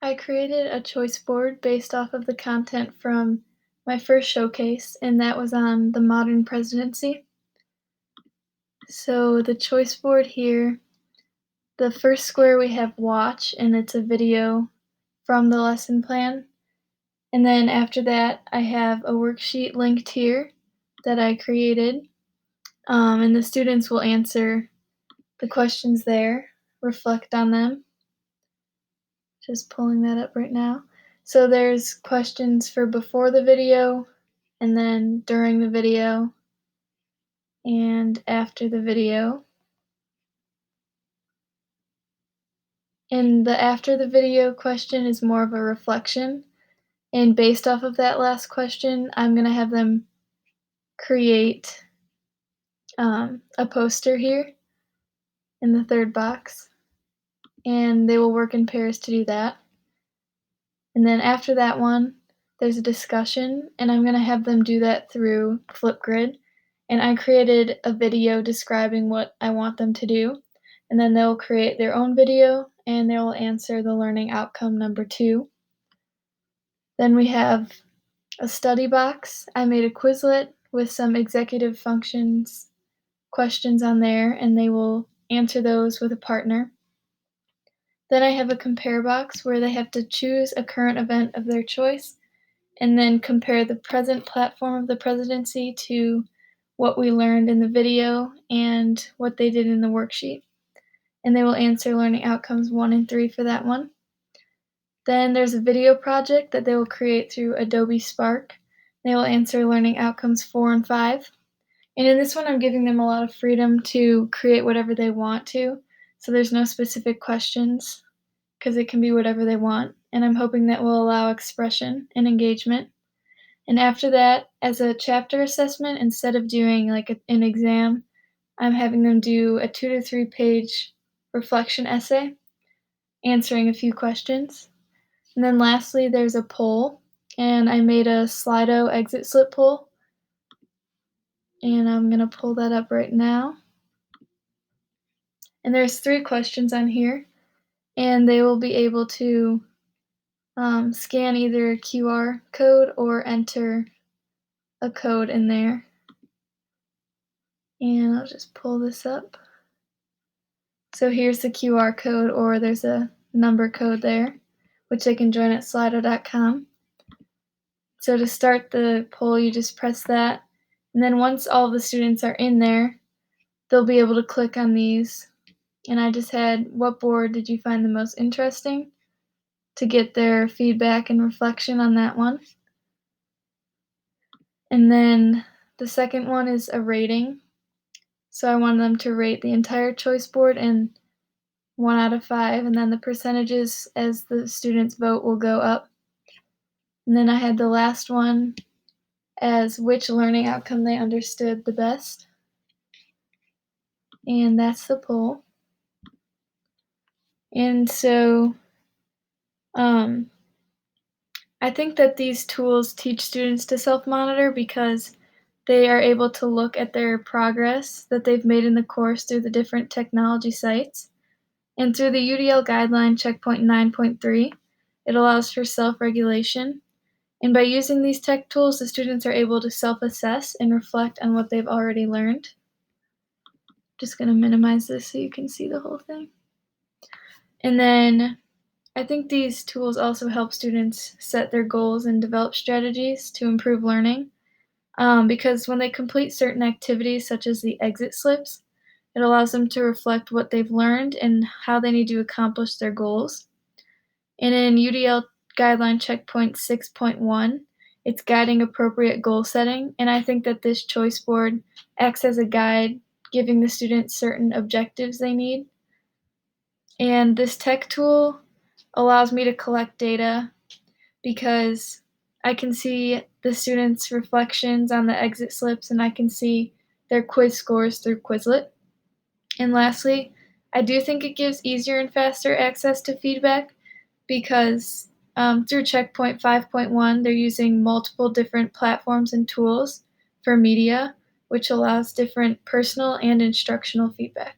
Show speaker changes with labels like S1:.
S1: I created a choice board based off of the content from my first showcase, and that was on the Modern Presidency. So the choice board here, the first square we have watch, and it's a video from the lesson plan. And then after that, I have a worksheet linked here that I created, and the students will answer the questions there, reflect on them. Just pulling that up right now. So there's questions for before the video, and then during the video, and after the video. And the after the video question is more of a reflection. And based off of that last question, I'm gonna have them create a poster here in the third box. And they will work in pairs to do that. And then after that one, there's a discussion, and I'm gonna have them do that through Flipgrid. And I created a video describing what I want them to do, and then they'll create their own video, and they'll answer the learning outcome number 2. Then we have a study box. I made a Quizlet with some executive functions questions on there, and they will answer those with a partner. Then I have a compare box where they have to choose a current event of their choice and then compare the present platform of the presidency to what we learned in the video and what they did in the worksheet. And they will answer learning outcomes 1 and 3 for that one. Then there's a video project that they will create through Adobe Spark. They will answer learning outcomes 4 and 5. And in this one, I'm giving them a lot of freedom to create whatever they want to. So there's no specific questions because it can be whatever they want. And I'm hoping that will allow expression and engagement. And after that, as a chapter assessment, instead of doing like an exam, I'm having them do a 2 to 3 page reflection essay, answering a few questions. And then lastly, there's a poll, and I made a Slido exit slip poll. And I'm gonna pull that up right now. And there's 3 questions on here, and they will be able to scan either a QR code or enter a code in there. And I'll just pull this up. So here's the QR code, or there's a number code there, which they can join at slido.com. So to start the poll, you just press that. And then once all the students are in there, they'll be able to click on these. And I just had, what board did you find the most interesting, to get their feedback and reflection on that one. And then the second one is a rating. So I wanted them to rate the entire choice board in 1 out of 5, and then the percentages as the students vote will go up. And then I had the last one as which learning outcome they understood the best. And that's the poll. And so I think that these tools teach students to self-monitor because they are able to look at their progress that they've made in the course through the different technology sites. And through the UDL guideline checkpoint 9.3, it allows for self-regulation. And by using these tech tools, the students are able to self-assess and reflect on what they've already learned. Just going to minimize this so you can see the whole thing. And then I think these tools also help students set their goals and develop strategies to improve learning. Because when they complete certain activities, such as the exit slips, it allows them to reflect what they've learned and how they need to accomplish their goals. And in UDL Guideline Checkpoint 6.1, it's guiding appropriate goal setting, and I think that this choice board acts as a guide, giving the students certain objectives they need. And this tech tool allows me to collect data because I can see the students' reflections on the exit slips, and I can see their quiz scores through Quizlet. And lastly, I do think it gives easier and faster access to feedback because through Checkpoint 5.1, they're using multiple different platforms and tools for media, which allows different personal and instructional feedback.